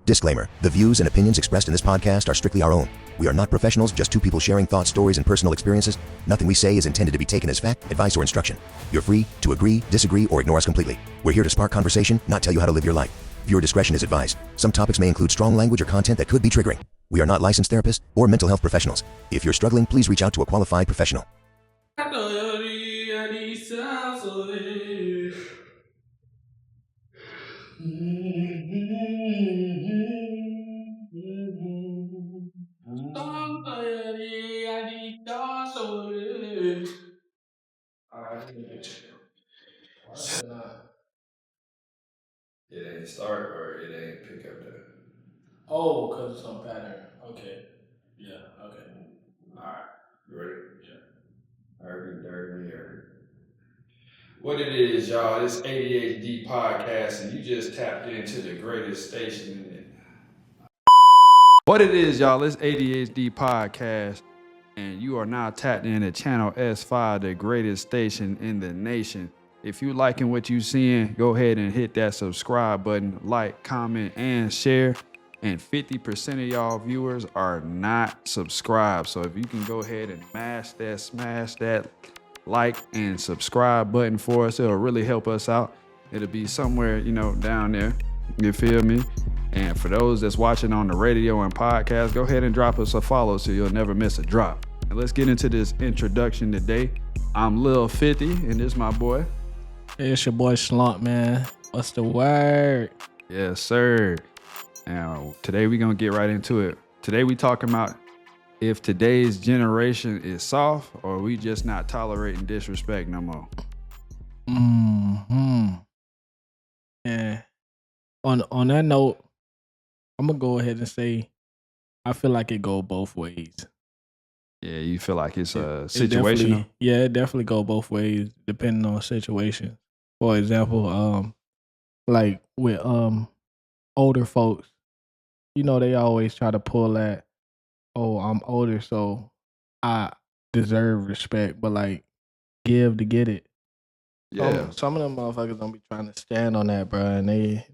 Disclaimer: the views and opinions expressed in this podcast are strictly our own. We are not professionals, just two people sharing thoughts, stories, and personal experiences. Nothing we say is intended to be taken as fact, advice, or instruction. You're free to agree, disagree, or ignore us completely. We're here to spark conversation, not tell you how to live your life. Viewer discretion is advised. Some topics may include strong language or content that could be triggering. We are not licensed therapists or mental health professionals. If you're struggling, please reach out to a qualified professional. It ain't start or it ain't pick up the. Oh, because it's on pattern. Okay. Yeah, okay. Alright, you ready? Yeah. Dirty. What it is, y'all, this ADHD podcast, and you just tapped into the greatest station in it. What it is, y'all, it's ADHD Podcast, and you are now tapped into channel S5, the greatest station in the nation. If you liking what you seeing, go ahead and hit that subscribe button, like, comment, and share. And 50% of y'all viewers are not subscribed. So if you can go ahead and smash that like and subscribe button for us, it'll really help us out. It'll be somewhere, down there. You feel me? And for those that's watching on the radio and podcast, go ahead and drop us a follow so you'll never miss a drop. And let's get into this introduction today. I'm Lil 50, and this is my boy. Hey, it's your boy Slump, man. What's the word? Yes, sir. Now, today we're going to get right into it. Today we talking about if today's generation is soft or we just not tolerating disrespect no more. Yeah. On that note, I'm going to go ahead and say I feel like it go both ways. Yeah, you feel like it's situational? It definitely go both ways depending on the situation. For example, like with older folks, they always try to pull that, oh, I'm older, so I deserve respect, but like give to get it. Yeah. Some of them motherfuckers don't be trying to stand on that, bro, and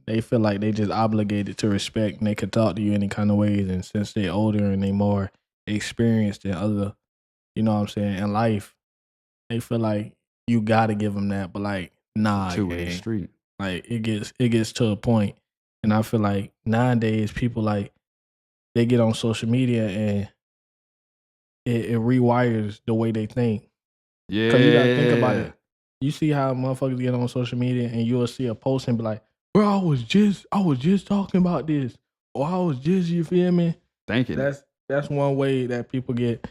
they feel like they just obligated to respect, and they could talk to you any kind of ways, and since they older and they more experienced than other, in life, they feel like you gotta give them that, but like, nah, Two-way street. like it gets to a point, and I feel like nowadays people like they get on social media and it rewires the way they think. Yeah. Because you gotta think about it. You see how motherfuckers get on social media and you'll see a post and be like, bro, I was just talking about this. Or I was just, you feel me? Thinking. That's one way that people get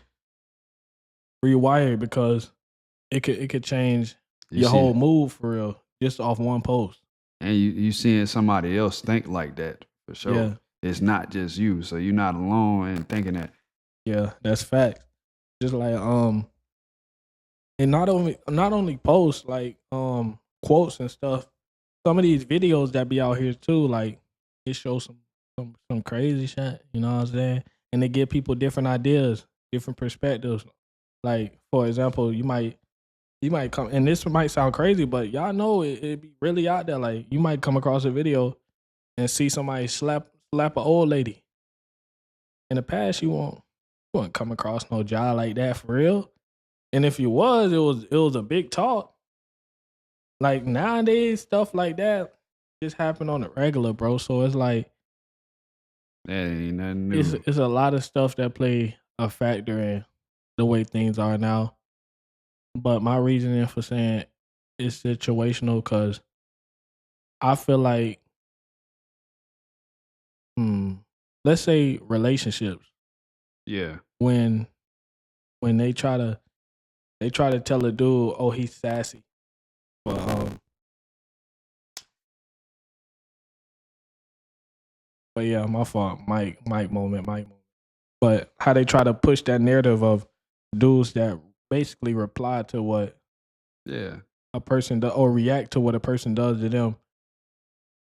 rewired, because it could change your whole mood for real, just off one post. And you seeing somebody else think like that for sure. Yeah. It's not just you, so you're not alone in thinking that. Yeah, that's fact. Just like and not only posts, like quotes and stuff. Some of these videos that be out here too, like it shows some crazy shit, you know what I'm saying? And they give people different ideas, different perspectives. Like, for example, you might come, and this might sound crazy, but y'all know it be really out there. Like, you might come across a video and see somebody slap an old lady. In the past, you won't come across no job like that for real. And if you was, it was a big talk. Like nowadays, stuff like that just happen on the regular, bro. So it's like, that ain't nothing new. it's a lot of stuff that play a factor in the way things are now. But my reasoning for saying it's situational, because I feel like, let's say relationships. Yeah. When they try to tell a dude, oh, he's sassy. But yeah, my fault. Mic moment. But how they try to push that narrative of dudes that basically reply to what a person does, or react to what a person does to them.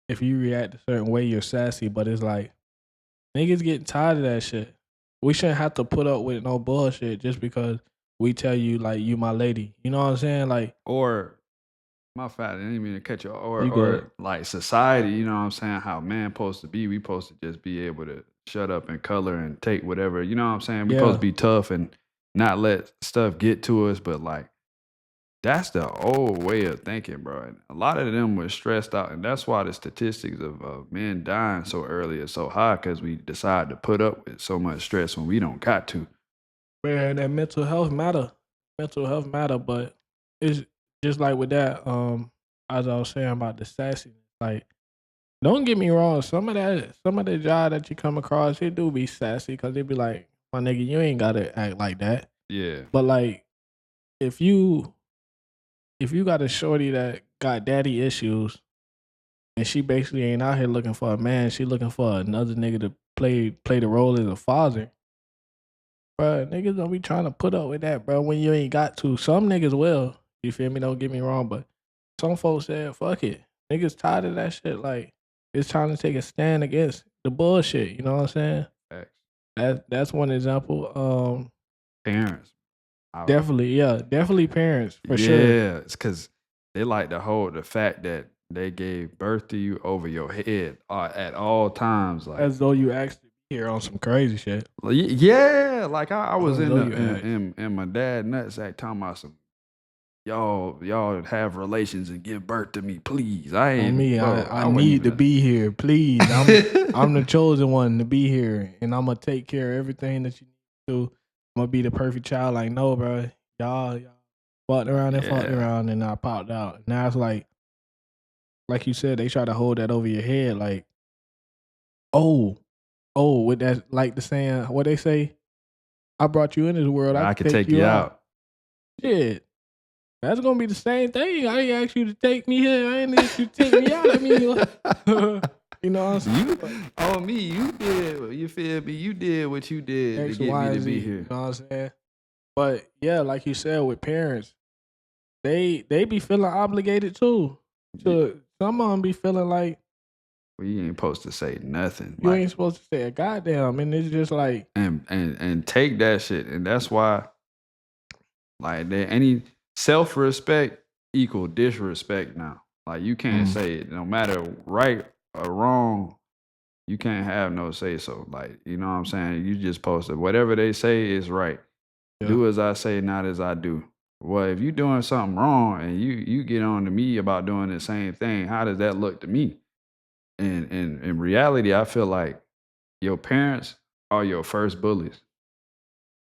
If you react a certain way, you're sassy, but it's like, niggas getting tired of that shit. We shouldn't have to put up with no bullshit just because we tell you, like, you my lady. You know what I'm saying? Like, or My fact, I didn't mean to cut you, You good. or like society, you know what I'm saying? How man supposed to be, we supposed to just be able to shut up and color and take whatever, you know what I'm saying? We supposed to Yeah. be tough and not let stuff get to us, but like that's the old way of thinking, bro. And a lot of them were stressed out, and that's why the statistics of men dying so early is so high because we decide to put up with so much stress when we don't got to. Man, that mental health matter. Mental health matter, but it's just like with that, as I was saying about the sassiness, like don't get me wrong, some of the job that you come across, it do be sassy because they be like, my nigga, you ain't gotta act like that. Yeah. But like if you got a shorty that got daddy issues and she basically ain't out here looking for a man, she looking for another nigga to play the role as a father. Bro, niggas don't be trying to put up with that, bro, when you ain't got to. Some niggas will. You feel me? Don't get me wrong, but some folks said, fuck it. Niggas tired of that shit. Like, it's time to take a stand against the bullshit. You know what I'm saying? Facts. That's one example. Parents. Definitely parents, for sure. Yeah, it's because they like to hold the fact that they gave birth to you over your head at all times. Like, As though you actually be here on some crazy shit. yeah, like I was As in though you act. in my dad nutsack talking about some y'all have relations and give birth to me, please. I ain't On me, bro, I wasn't need to even- be here, please. I'm the chosen one to be here, and I'm gonna take care of everything that you need to. I'm gonna be the perfect child. Like, no, bro, y'all fucked around and I popped out. Now it's like you said, they try to hold that over your head, like, oh, with that, like the saying, what they say, I brought you in this world, I I could can take you out. out. Shit. That's gonna be the same thing. I ain't asked you to take me here. I ain't asked you to take me out. I mean, you know what I'm saying? On me, you did. You feel me? You did what you did X, to get Y, me to and Z, be you here. know what I'm saying? But yeah, like you said, with parents, they be feeling obligated too. Some of them be feeling like Well, you ain't supposed to say nothing. you Like, ain't supposed to say a goddamn, and it's just like, and take that shit, and that's why, like, any self-respect equal disrespect now. Like, you can't say it, no matter right or wrong. You can't have no say so. Like, you know what I'm saying? You just supposed to, whatever they say is right. yeah. Do as I say, not as I do. Well, if you doing something wrong and you get on to me about doing the same thing, how does that look to me? And in reality, I feel like your parents are your first bullies.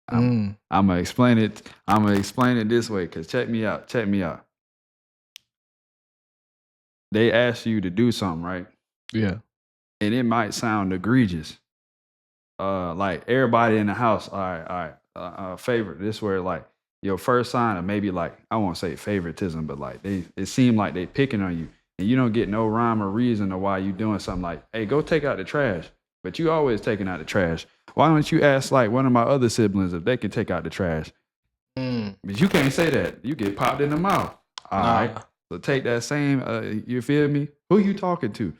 I'm gonna explain it. I'm gonna explain it this way, because check me out. Check me out. They ask you to do something, right? Yeah. And it might sound egregious. Like everybody in the house, all right, favorite. This where like your first sign of maybe like, I won't say favoritism, but like it seemed like they picking on you, and you don't get no rhyme or reason to why you doing something. Like, hey, go take out the trash, but you always taking out the trash. Why don't you ask like one of my other siblings if they can take out the trash? But you can't say that. You get popped in the mouth. All right. So take that same. You feel me? Who you talking to? You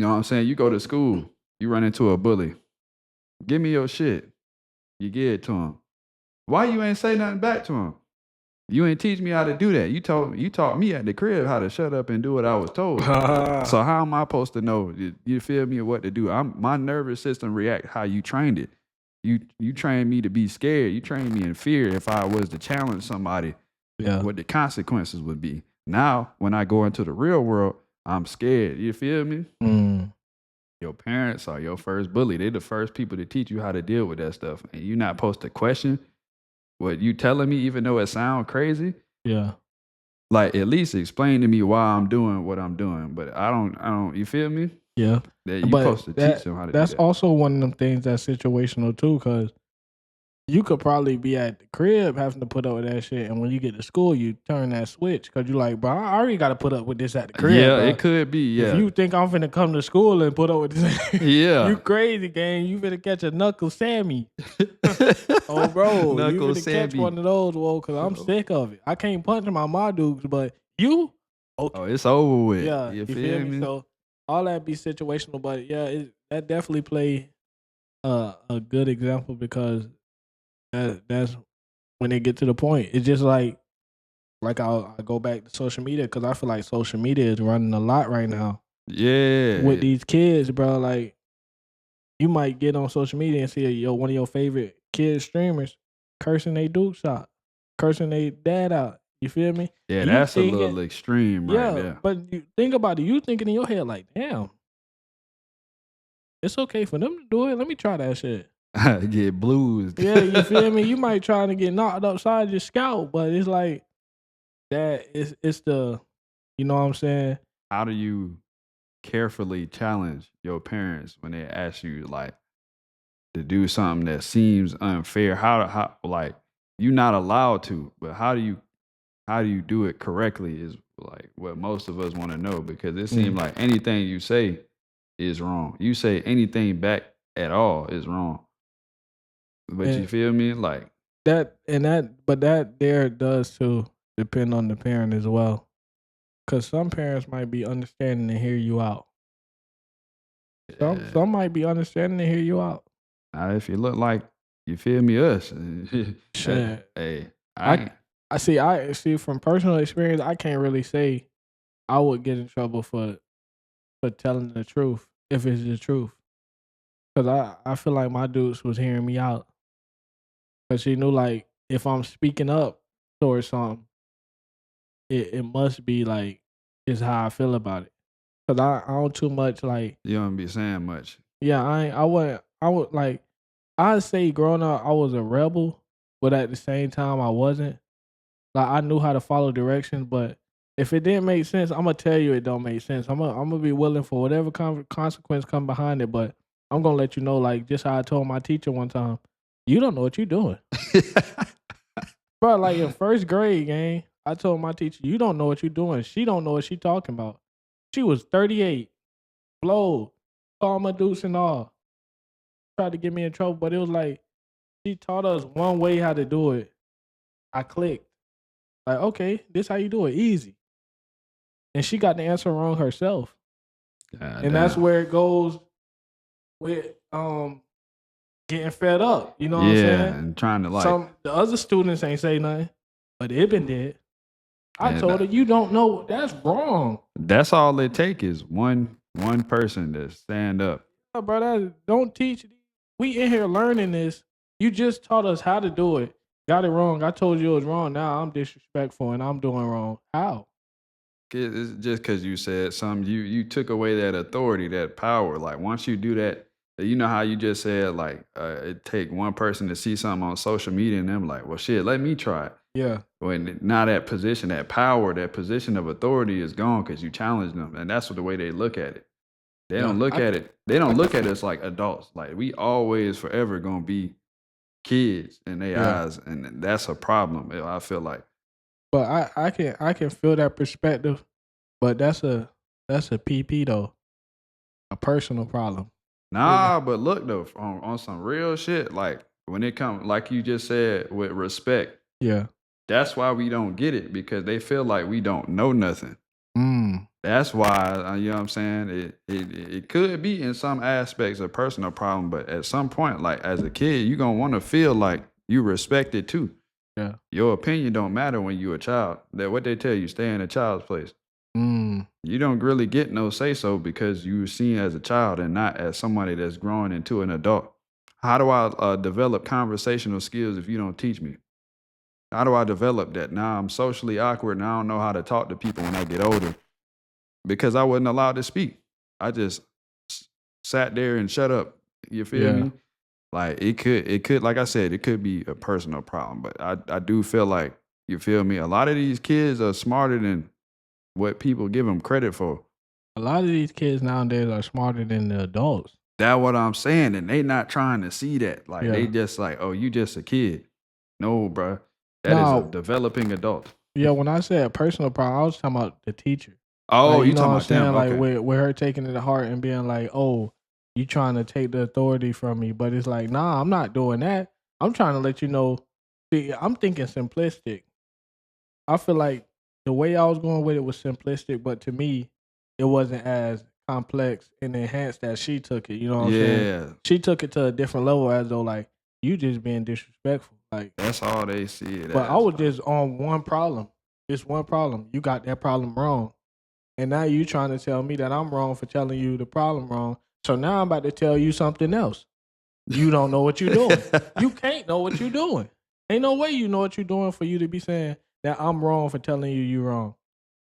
know what I'm saying? You go to school, you run into a bully. Give me your shit. You give it to him. Why you ain't say nothing back to him? You ain't teach me how to do that. You taught me at the crib how to shut up and do what I was told. So how am I supposed to know? You feel me, or what to do? My nervous system react how you trained it. You trained me to be scared. You trained me in fear. If I was to challenge somebody, what the consequences would be. Now, when I go into the real world, I'm scared. You feel me? Your parents are your first bully. They're the first people to teach you how to deal with that stuff. And you're not supposed to question what you telling me, even though it sounds crazy. Yeah. Like, at least explain to me why I'm doing what I'm doing. But I don't, you feel me? Yeah. That you supposed to teach them how to do that. That's also one of them things that's situational too, because you could probably be at the crib having to put up with that shit, and when you get to school, you turn that switch because you're like, bro, I already got to put up with this at the crib. Yeah, bro. it could be. Yeah. If you think I'm finna come to school and put up with this, yeah, you crazy, gang. You finna catch a Knuckle Sammy. Oh, bro, you Knuckle finna catch Sammy. one of those, whoa, because I'm sick of it. I can't punch my Mardukes, but you, okay. Oh, it's over with. Yeah, you feel me? So all that be situational, but yeah, that definitely play a good example because that's when they get to the point. It's just like like I go back to social media because I feel like social media is running a lot right now. Yeah. With these kids, bro, like you might get on social media and see one of your favorite kid streamers cursing they dude shot, cursing they dad out. You feel me? Yeah, And that's a little extreme right there. but you think about it. You thinking in your head like, damn, it's okay for them to do it. Let me try that shit. Get blues. Yeah, you feel me? You might try to get knocked upside your scalp, but it's like that. It's the, you know what I'm saying? How do you carefully challenge your parents when they ask you like to do something that seems unfair? How like you're not allowed to, but how do you do it correctly is like what most of us want to know, because it seems like anything you say is wrong. You say anything back at all is wrong. But you feel me? Like but that there does too depend on the parent as well. Cause some parents might be understanding to hear you out. Some might be understanding to hear you out. now if you look like, you feel me, us. Shit. Hey, I see from personal experience, I can't really say I would get in trouble for telling the truth if it's the truth. Cause I feel like my dudes was hearing me out. Cause she knew like if I'm speaking up towards something, it must be like it's how I feel about it. Cause I don't too much like, you don't be saying much. yeah, I would like, I'd say growing up I was a rebel, but at the same time I wasn't. Like I knew how to follow directions, but if it didn't make sense, I'm gonna tell you it don't make sense. I'm gonna be willing for whatever consequence come behind it, but I'm gonna let you know, like just how I told my teacher one time, you don't know what you're doing. Bro, like in first grade, gang, I told my teacher, you don't know what you're doing. She don't know what she talking about. She was 38, blow, call my deuce and all. Tried to get me in trouble, but it was like, she taught us one way how to do it. I clicked. Like, okay, this how you do it, easy. And she got the answer wrong herself. And that's where it goes with getting fed up. You know what I'm saying? Yeah, and trying to like the other students ain't say nothing, but Ibn did. I told her, you don't know, that's wrong. That's all it take is one person to stand up. Yeah, bro, don't teach. We in here learning this. You just taught us how to do it. Got it wrong. I told you it was wrong. Now I'm disrespectful and I'm doing wrong. How? It's just because you said something, you took away that authority, that power. Like once you do that, you know how you just said like it take one person to see something on social media and them like, well shit, let me try it. Yeah. When now that position, that power, that position of authority is gone because you challenge them, and that's the way they look at it. They don't look at it. They don't look at us like adults. Like we always forever gonna be kids in their eyes, and that's a problem. I feel like. But I can feel that perspective, but that's a PP though, a personal problem. Nah, but look though, on some real shit, like when it comes, like you just said, with respect. Yeah. That's why we don't get it, because they feel like we don't know nothing. That's why, you know what I'm saying? It could be in some aspects a personal problem, but at some point, like as a kid, you're going to want to feel like you respected too. Yeah. Your opinion don't matter when you're a child. That what they tell you, stay in a child's place. You don't really get no say-so because you were seen as a child and not as somebody that's growing into an adult. How do I develop conversational skills if you don't teach me? How do I develop that? Now I'm socially awkward and I don't know how to talk to people when I get older because I wasn't allowed to speak. I just sat there and shut up. You feel me? Like it could, like I said, it could be a personal problem, but I do feel like, you feel me? A lot of these kids are smarter than what people give them credit for. A lot of these kids nowadays are smarter than the adults. That's what I'm saying, and they not trying to see that. Like they just like, oh, you just a kid. No, bro. That is a developing adult. Yeah, when I said personal problem, I was talking about the teacher. Oh, like, you talking about them? Like okay. with her taking it to heart and being like, "Oh, you trying to take the authority from me?" But it's like, nah, I'm not doing that. I'm trying to let you know. See, I'm thinking simplistic. I feel like the way I was going with it was simplistic, but to me, it wasn't as complex and enhanced as she took it. You know what I'm saying? She took it to a different level, as though like you just being disrespectful. Like that's all they see it. But I was just on one problem. It's one problem. You got that problem wrong. And now you trying to tell me that I'm wrong for telling you the problem wrong. So now I'm about to tell you something else. You don't know what you're doing. You can't know what you're doing. Ain't no way you know what you're doing for you to be saying that I'm wrong for telling you you're wrong.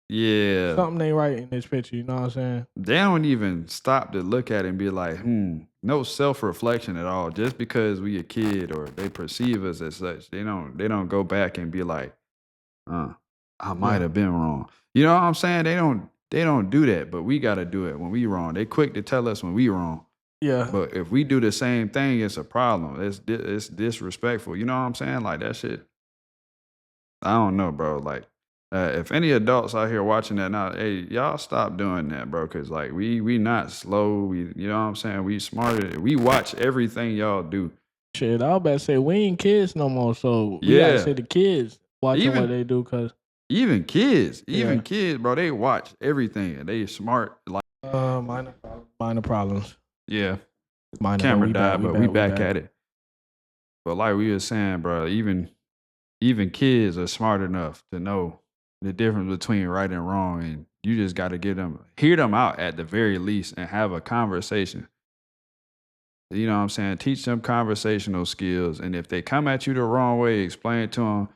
Yeah. Something ain't right in this picture, you know what I'm saying? They don't even stop to look at it and be like, no self-reflection at all. Just because we a kid or they perceive us as such, they don't go back and be like, I might have been wrong. You know what I'm saying? They don't do that, but we gotta do it when we wrong. They quick to tell us when we wrong. Yeah. But if we do the same thing, it's a problem. It's disrespectful. You know what I'm saying? Like that shit. I don't know, bro. Like, if any adults out here watching that now, hey, y'all stop doing that, bro. Cause like we not slow. You know what I'm saying? We smarter. We watch everything y'all do. Shit, I was about to say we ain't kids no more, so we gotta say the kids watching what they do, cause even kids, bro, they watch everything and they smart. Like minor problems. Yeah, Minor, camera died, but we back at it. But like we were saying, bro, even kids are smart enough to know the difference between right and wrong, and you just got to hear them out at the very least and have a conversation. You know what I'm saying? Teach them conversational skills, and if they come at you the wrong way, explain to them,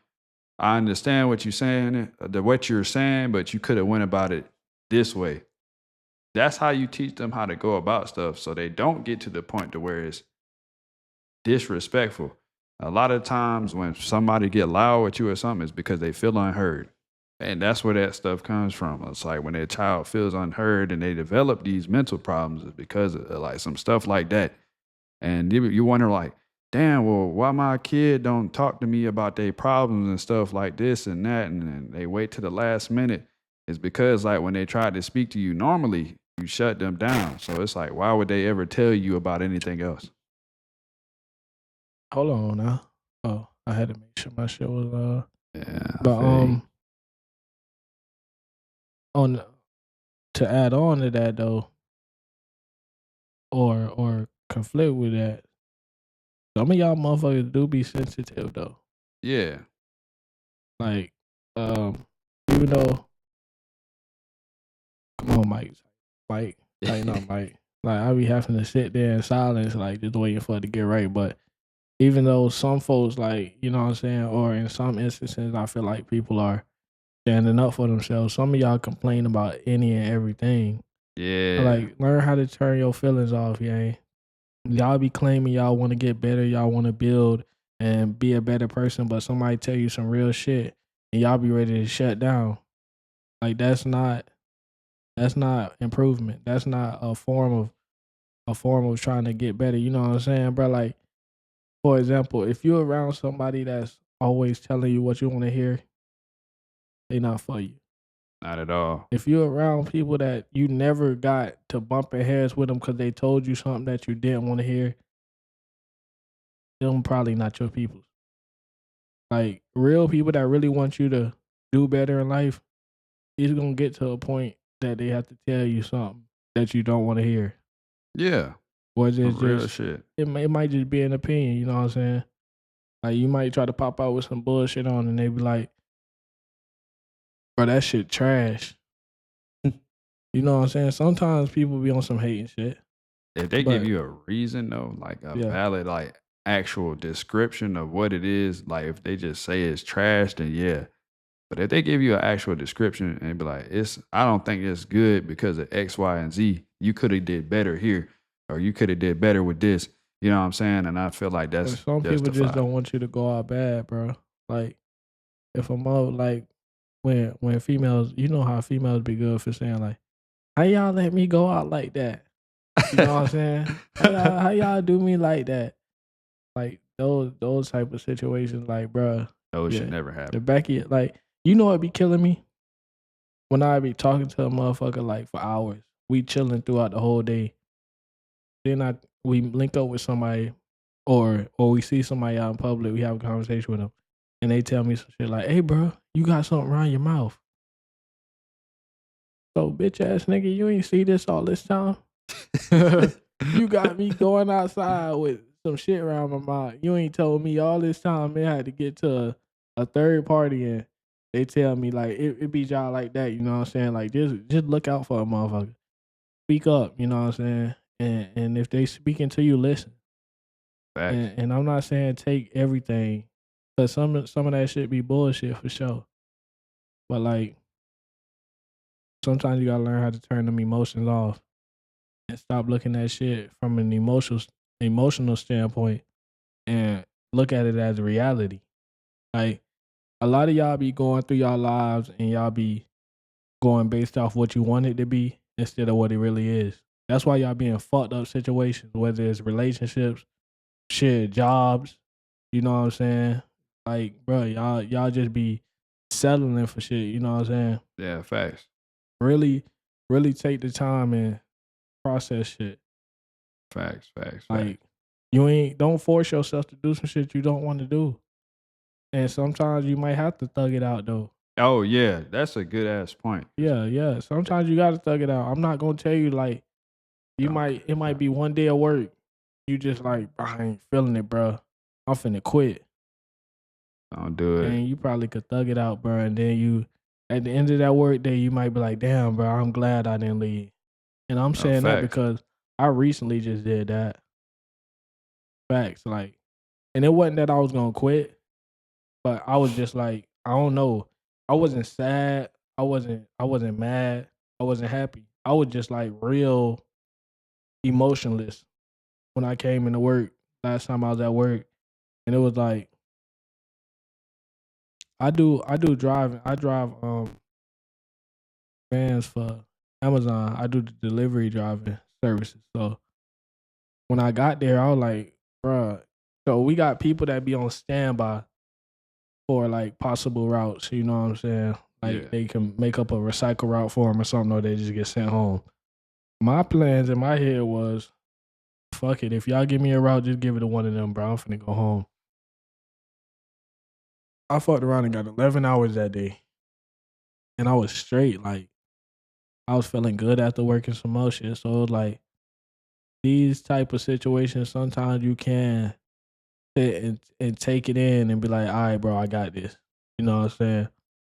I understand what you're saying, but you could have went about it this way. That's how you teach them how to go about stuff, so they don't get to the point to where it's disrespectful. A lot of times when somebody get loud with you or something, it's because they feel unheard. And that's where that stuff comes from. It's like when a child feels unheard and they develop these mental problems, it's because of like some stuff like that. And you wonder like, damn, well, why my kid don't talk to me about their problems and stuff like this and that, and then they wait to the last minute. It's because like when they try to speak to you normally, you shut them down. So it's like, why would they ever tell you about anything else? Hold on now. Oh, I had to make sure my shit was yeah. But to add on to that though, or conflict with that, some of y'all motherfuckers do be sensitive though. Yeah. Like, even though, come on, Mike, not Mike. Like I be having to sit there in silence, like just waiting for it to get right. But even though some folks, like, you know what I'm saying, or in some instances, I feel like people are standing up for themselves. Some of y'all complain about any and everything. Yeah. Like, learn how to turn your feelings off, yeah. Y'all be claiming y'all want to get better, y'all want to build and be a better person, but somebody tell you some real shit and y'all be ready to shut down. Like that's not improvement. That's not a form of trying to get better. You know what I'm saying, bro? Like, for example, if you're around somebody that's always telling you what you want to hear, they not for you. Not at all. If you're around people that you never got to bumping heads with them because they told you something that you didn't want to hear, them probably not your people. Like, real people that really want you to do better in life, it's going to get to a point that they have to tell you something that you don't want to hear. Yeah. Or it's real just, shit. It might just be an opinion, you know what I'm saying? Like, you might try to pop out with some bullshit on and they be like, bro, that shit trash. You know what I'm saying? Sometimes people be on some hating shit. If they give you a reason though, like a valid, like actual description of what it is, like if they just say it's trash, then yeah. But if they give you an actual description and be like, I don't think it's good because of X, Y, and Z. You could have did better here, or you could have did better with this. You know what I'm saying? And I feel like that's some justified. people just don't want you to go out bad, bro. Like if a mother, like when females, you know how females be good for saying like, how y'all let me go out like that? You know what I'm saying? How y'all do me like that? Like those type of situations, like, bro, those should never happen. The back of it, like, you know what be killing me? When I be talking to a motherfucker like for hours, we chilling throughout the whole day. Then we link up with somebody, or we see somebody out in public, we have a conversation with them, and they tell me some shit like, "Hey, bro, you got something around your mouth." So, bitch ass nigga, you ain't see this all this time. You got me going outside with some shit around my mouth. You ain't told me all this time. Man, I had to get to a third party and they tell me like it be y'all like that, you know what I'm saying? Like just look out for a motherfucker. Speak up, you know what I'm saying? And if they speaking to you, listen. Facts. And I'm not saying take everything, cause some of that shit be bullshit for sure. But like sometimes you gotta learn how to turn them emotions off and stop looking at shit from an emotional standpoint and look at it as a reality. Like a lot of y'all be going through y'all lives and y'all be going based off what you want it to be instead of what it really is. That's why y'all be in fucked up situations, whether it's relationships, shit, jobs. You know what I'm saying? Like, bro, y'all just be settling for shit. You know what I'm saying? Yeah, facts. Really, really take the time and process shit. Facts. Like, don't force yourself to do some shit you don't want to do. And sometimes you might have to thug it out though. Oh yeah, that's a good ass point. Yeah. Sometimes you gotta thug it out. I'm not gonna tell you like it might be one day of work. You just like, I ain't feeling it, bro. I'm finna quit. Don't do it. And you probably could thug it out, bro. And then you, at the end of that work day, you might be like, damn, bro, I'm glad I didn't leave. And I'm saying that facts. because I recently just did that. Facts, like, and it wasn't that I was gonna quit, but I was just like, I don't know. I wasn't sad. I wasn't mad. I wasn't happy. I was just like real emotionless when I came into work last time I was at work. And it was like I do driving. I drive vans for Amazon. I do the delivery driving services. So when I got there, I was like, bruh. So we got people that be on standby for like possible routes. You know what I'm saying? Like they can make up a recycle route for them or something, or they just get sent home. My plans in my head was, fuck it. If y'all give me a route, just give it to one of them, bro. I'm finna go home. I fucked around and got 11 hours that day. And I was straight. Like, I was feeling good after working some more shit. So it was like, these type of situations, sometimes you can sit and take it in and be like, all right, bro, I got this. You know what I'm saying?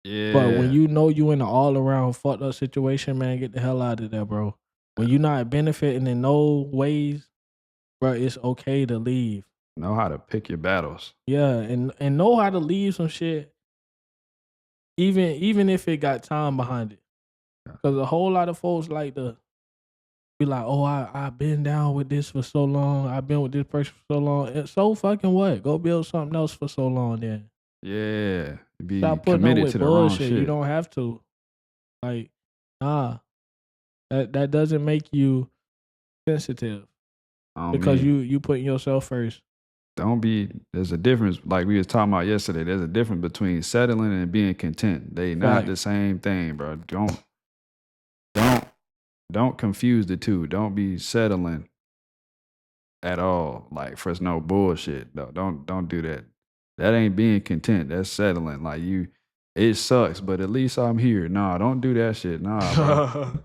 Yeah. But when you know you in an all around fucked up situation, man, get the hell out of there, bro. When you're not benefiting in no ways, bro, it's okay to leave. Know how to pick your battles. Yeah, and know how to leave some shit, even if it got time behind it. Because a whole lot of folks like to be like, oh, I've been down with this for so long. I've been with this person for so long. And so fucking what? Go build something else for so long then. Yeah. Be Stop putting up committed with to the wrong bullshit. shit. You don't have to. Like, nah. That doesn't make you sensitive. Because you putting yourself first. There's a difference, like we was talking about yesterday, there's a difference between settling and being content. They not the same thing, bro. Don't confuse the two. Don't be settling at all, like for no bullshit. No, don't do that. That ain't being content. That's settling. Like it sucks, but at least I'm here. Nah, don't do that shit. Nah, bro.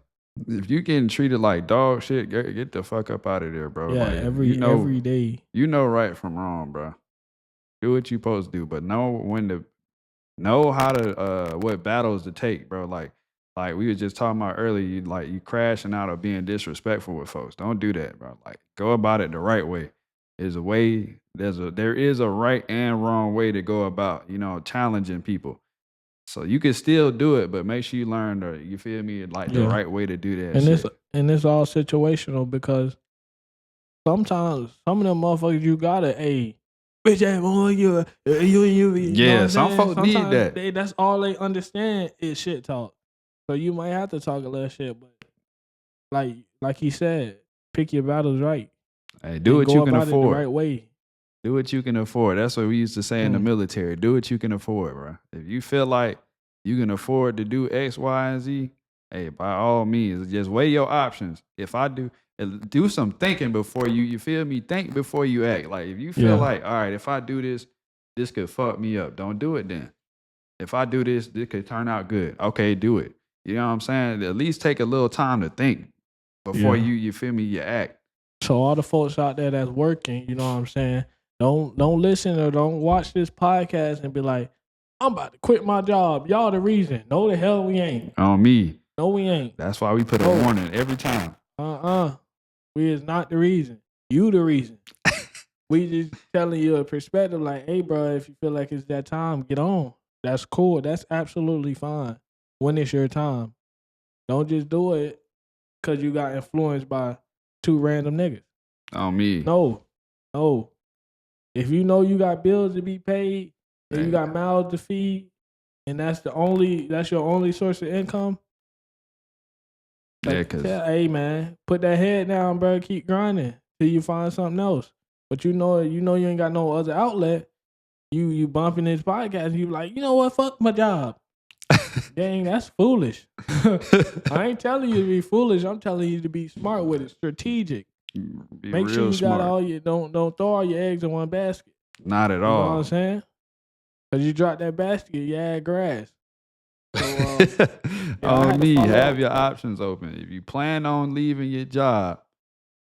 If you getting treated like dog shit, get the fuck up out of there, bro. Yeah, like, every day. You know right from wrong, bro. Do what you supposed to do, but know how to what battles to take, bro. Like we were just talking about earlier, you crashing out or being disrespectful with folks. Don't do that, bro. Like go about it the right way. There is a right and wrong way to go about, challenging people. So you can still do it, but make sure you learn you feel me, the right way to do that. And it's all situational because sometimes some of them motherfuckers you gotta, bitch ass boy, you yeah, some folks need that. That's all they understand is shit talk. So you might have to talk a little shit, but like he said, pick your battles right. Hey, do what you can afford. The right way. Do what you can afford. That's what we used to say in the military. Do what you can afford, bro. If you feel like you can afford to do X, Y, and Z, hey, by all means, just weigh your options. If I do some thinking before you feel me? Think before you act. Like if you feel like, all right, if I do this could fuck me up. Don't do it then. If I do this could turn out good. Okay, do it. You know what I'm saying? At least take a little time to think before you feel me, you act. So all the folks out there that's working, you know what I'm saying? Don't listen or don't watch this podcast and be like, I'm about to quit my job. Y'all the reason. No, the hell we ain't. On me. No, we ain't. That's why we put a warning every time. We is not the reason. You the reason. We just telling you a perspective like, hey, bro, if you feel like it's that time, get on. That's cool. That's absolutely fine. When it's your time. Don't just do it because you got influenced by 2 random niggas. On me. No. If you know you got bills to be paid and you got mouths to feed and that's your only source of income, hey, man, put that head down, bro. Keep grinding till you find something else. But you know you ain't got no other outlet. You bumping this podcast and you like, you know what? Fuck my job. Dang, that's foolish. I ain't telling you to be foolish. I'm telling you to be smart with it, strategic. Make sure you smart. got all your don't throw all your eggs in one basket. Not at all. You know what I'm saying? Because you drop that basket, you add grass. So, on me, have your options open. If you plan on leaving your job,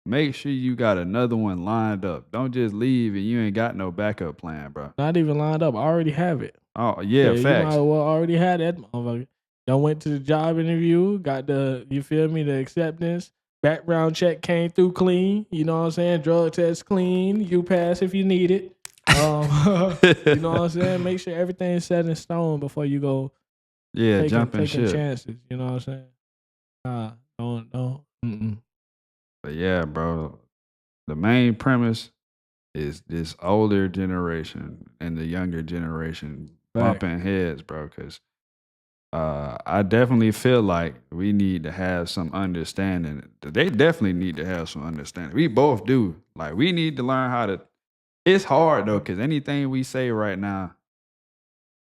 make sure you got another one lined up. Don't just leave and you ain't got no backup plan, bro. Not even lined up. I already have it. Oh, yeah, facts. You might as well already had that motherfucker. Y'all went to the job interview, got the acceptance. Background check came through clean. You know what I'm saying? Drug test clean. You pass if you need it. You know what I'm saying? Make sure everything's set in stone before you go. Yeah, taking chances. You know what I'm saying? Don't. But yeah, bro. The main premise is this older generation and the younger generation bumping heads, bro. Because I definitely feel like we need to have some understanding. They definitely need to have some understanding. We both do. Like, we need to learn how to. It's hard, though, because anything we say right now,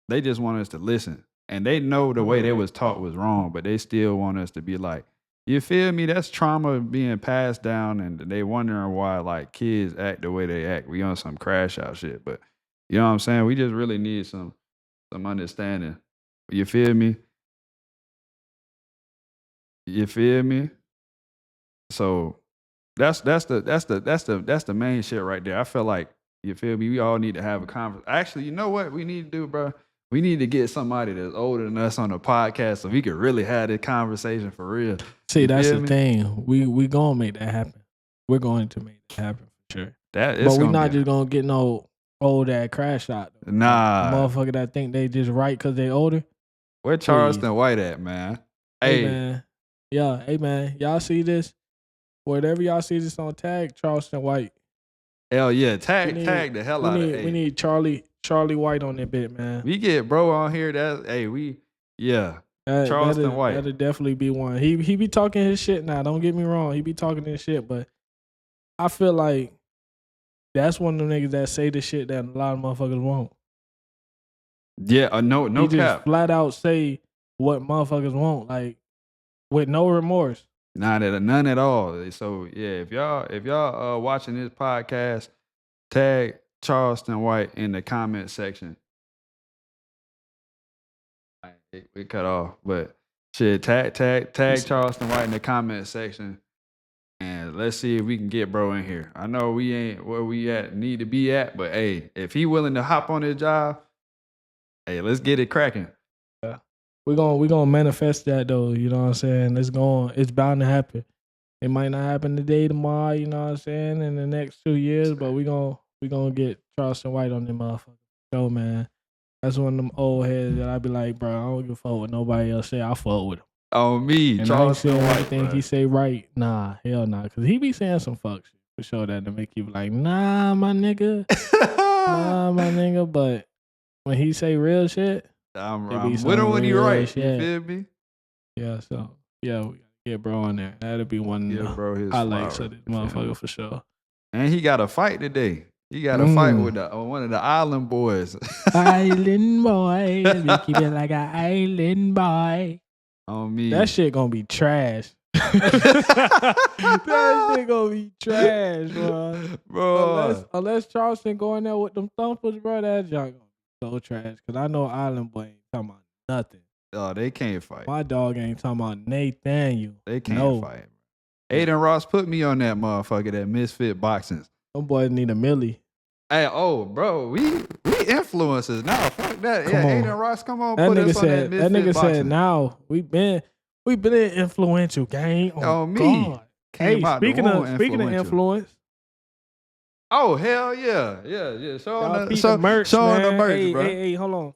they just want us to listen. And they know the way they was taught was wrong, but they still want us to be like, you feel me? That's trauma being passed down, and they wondering why, like, kids act the way they act. We on some crash out shit, but you know what I'm saying? We just really need some understanding. You feel me? So that's the main shit right there. I feel like, you feel me? We all need to have a conversation. Actually, you know what we need to do, bro? We need to get somebody that's older than us on the podcast so we could really have this conversation for real. See, that's the thing. We gonna make that happen. We're going to make that happen for sure. But we're not just gonna get no old ass crash shot. Nah. Motherfucker that think they just right because they older. Where Charleston White at, man? Hey, man. Yeah, hey, man. Y'all see this? Whatever y'all see this on tag, Charleston White. Hell yeah. Tag the hell out of it. We need Charlie White on that bit, man. We get bro on here. Charleston White. That'll definitely be one. He be talking his shit now. Don't get me wrong. He be talking his shit, but I feel like that's one of the niggas that say the shit that a lot of motherfuckers won't. Yeah, no he cap. Just flat out say what motherfuckers want, like with no remorse. None at all. So yeah, if y'all watching this podcast, tag Charleston White in the comment section. We cut off, but shit, tag Charleston White in the comment section, and let's see if we can get bro in here. I know we ain't where we need to be at, but hey, if he willing to hop on his job, hey, let's get it cracking. Yeah. We gonna manifest that though, you know what I'm saying? It's bound to happen. It might not happen today, tomorrow, you know what I'm saying, in the next 2 years, but we gonna get Charleston White on them motherfuckers. Yo, man. That's one of them old heads that I be like, bro, I don't give a fuck what nobody else say. I fuck with him. Oh, me, and Charleston White. Anything he say right, nah, hell nah. Because he be saying some fuck shit for sure that to make you be like, nah, my nigga. But when he say real shit, I'm with him when he right. Shit. You feel me? Yeah, so, yeah, we gotta get bro on there. That'll be one of the highlights of this motherfucker for sure. And he got a fight today. He got a fight with one of the island boys. Island boy. We keep it like an island boy. On me. That shit gonna be trash. That shit gonna be trash, bro. Unless Charleston going there with them thumpers, bro, that junk gonna be so trash. Cause I know Island boy ain't talking about nothing. Oh, they can't fight. My dog ain't talking about Nathaniel. They can't fight. Aiden Ross put me on that motherfucker, that Misfit Boxing. Them boys need a millie. Hey, bro, we influencers now. Fuck that. Come Yeah, on. Aiden Ross, come on, That put nigga us on said. that That Misfit nigga boxing. said. Now we been influential, gang. Oh me. God. Came Hey, out the speaking of influential. influence, Oh hell yeah, yeah. Show y'all them peep the merch, man. the merch, hey, bro. hey, hold on.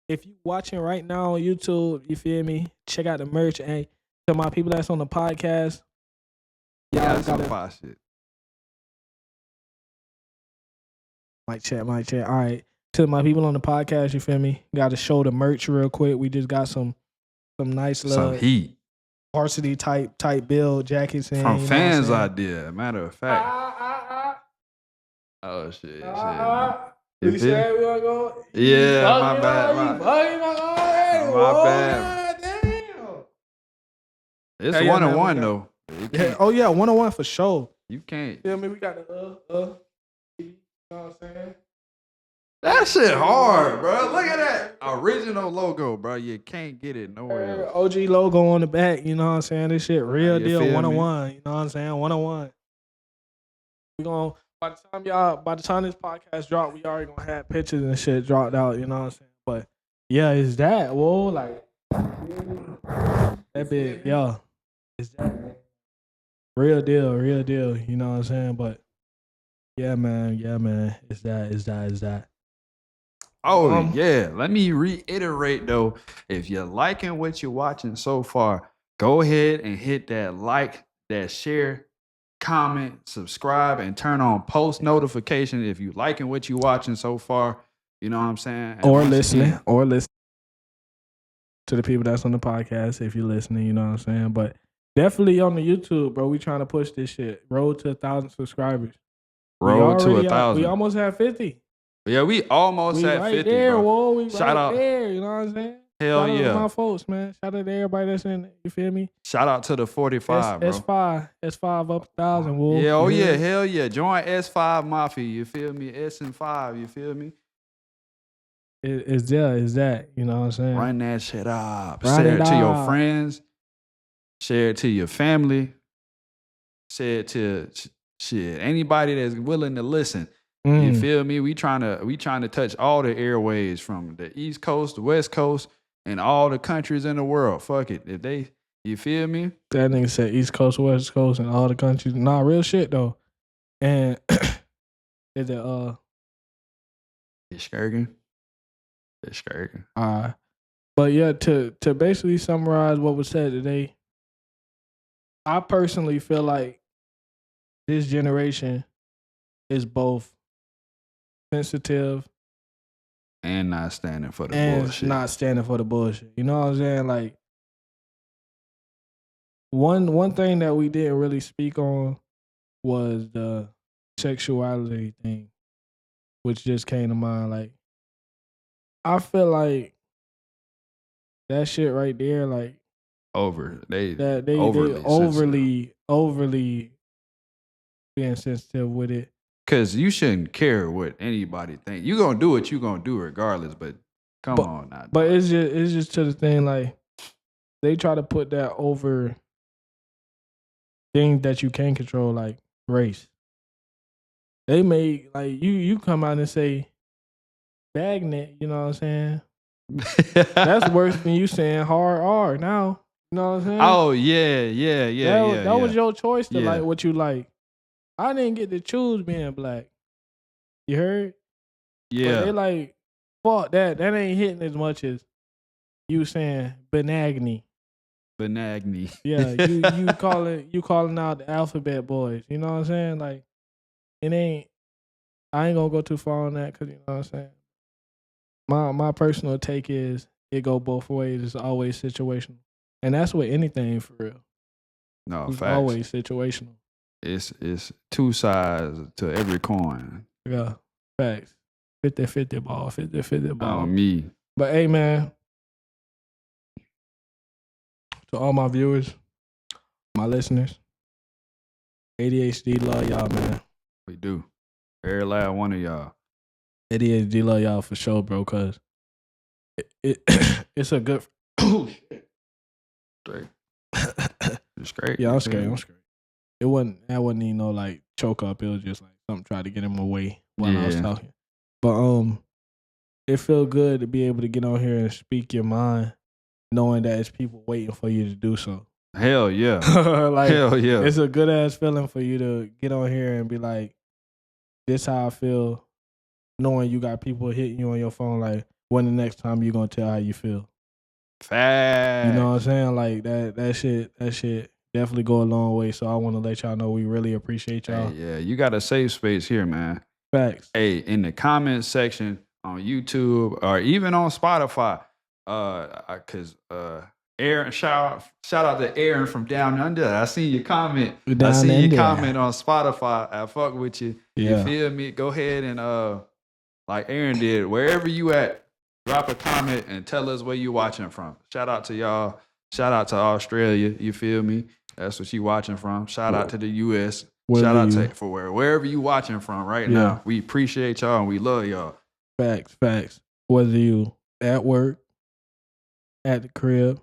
If you watching right now on YouTube, you feel me? Check out the merch. And to my people that's on the podcast, Yeah, y'all some gotta fire shit. mic check. All right, to my people on the podcast, you feel me? Got to show the merch real quick. We just got some nice Some little heat varsity type build jackets in, from you know fans what I'm idea. Matter of fact. Oh shit. saying? You We feel me? said we gonna go. Yeah, my bad. My bad. Damn. It's Hey, yeah, man, 1-on-1 we though. You Yeah, can't. oh yeah, 101 for sure. You can't. Feel me? We got the you know what I'm saying? That shit hard, bro. Look at that original logo, bro. You can't get it nowhere else. OG logo on the back, you know what I'm saying? This shit real You deal feel me? 101, you know what I'm saying? 101. We gonna by the time this podcast drop, we already gonna have pictures and shit dropped out, you know what I'm saying? But yeah, it's that, whoa, like that bit, yeah. It's that real deal, you know what I'm saying? But yeah, man, it's that. Oh yeah. Let me reiterate though. If you're liking what you're watching so far, go ahead and hit that like, that share, comment, subscribe, and turn on post notification if you liking what you're watching so far. You know what I'm saying? And Or once listening again, to the people that's on the podcast if you're listening, you know what I'm saying? But definitely on the YouTube, bro. We trying to push this shit. Road to 1,000 subscribers. road to 1,000. We almost have 50. Yeah, we almost We at right 50, there, bro. whoa. We Shout right out. there, you know what I'm saying? Hell Shout out yeah. to my folks, man. Shout out to everybody that's in it. You feel me? Shout out to the 45, bro. S5 up 1,000, whoa. Yeah, oh You yeah, heard? hell yeah. Join S5 Mafia, you feel me? S and 5, you feel me? It's that, you know what I'm saying? Run that shit up. Run Share it it to your up. friends. Share it to your family. Share it to shit. Anybody that's willing to listen. You feel me? We trying to touch all the airways from the East Coast, the West Coast, and all the countries in the world. Fuck it. If they, you feel me? That nigga said East Coast, West Coast, and all the countries. Nah, real shit though. And is it It's skirting. but yeah, to basically summarize what was said today, I personally feel like this generation is both sensitive And not standing for the and bullshit. not standing for the bullshit. You know what I'm saying? Like one thing that we didn't really speak on was the sexuality thing, which just came to mind. Like I feel like that shit right there, like They overly being sensitive with it. Because you shouldn't care what anybody think. You gonna do what you gonna do regardless. But come on now. But it's just to the thing, like they try to put that over things that you can't control, like race. They make like you come out and say bagnet, you know what I'm saying? That's worse than you saying hard R now. You know what I'm saying? Oh yeah. That was your choice to Yeah. like what you like. I didn't get to choose being black. You heard? Yeah. But they like, fuck that. That ain't hitting as much as you saying Benagni. Yeah, you calling out the alphabet boys. You know what I'm saying? Like, it ain't. I ain't gonna go too far on that because you know what I'm saying. My personal take is it go both ways. It's always situational, and that's with anything for real. No, It's facts. always situational. It's two sides to every coin. Yeah, facts. 50-50 ball, 50-50 ball. On me. But hey, man, to all my viewers, my listeners, ADHD love y'all, man. We do. Every last one of y'all. ADHD love y'all for sure, bro, because it's a good... Oh, shit. Straight. It's great. Yeah, I'm scared. That wasn't even no, like, choke up. It was just, like, something tried to get him away while I was talking. But, it feel good to be able to get on here and speak your mind, knowing that it's people waiting for you to do so. Hell yeah. Like, Hell yeah. it's a good ass feeling for you to get on here and be like, this how I feel, knowing you got people hitting you on your phone like, when the next time you gonna tell how you feel? Facts. You know what I'm saying? Like that shit definitely go a long way. So I want to let y'all know we really appreciate y'all. Hey, yeah, you got a safe space here, man. Facts. Hey, in the comment section on YouTube or even on Spotify, cause Aaron, shout out to Aaron from Down Under. I seen your comment. I seen your comment on Spotify. I fuck with you. Yeah. You feel me? Go ahead and like Aaron did, wherever you at, drop a comment and tell us where you watching from. Shout out to y'all. Shout out to Australia. You feel me? That's what you watching from. Shout out to the US. Shout out to wherever you watching from right now. We appreciate y'all and we love y'all. Facts. Whether you at work, at the crib,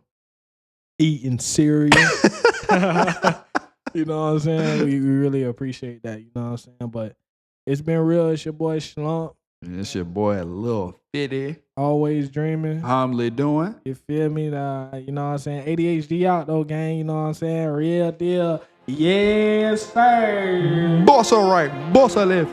eating cereal. You know what I'm saying? We really appreciate that. You know what I'm saying? But it's been real. It's your boy Slump. And it's your boy Lil Fitty. Always dreaming. Humbly doing. You feel me? You know what I'm saying? ADHD out though, gang. You know what I'm saying? Real deal. Yes, sir. Bossa right. Bossa left.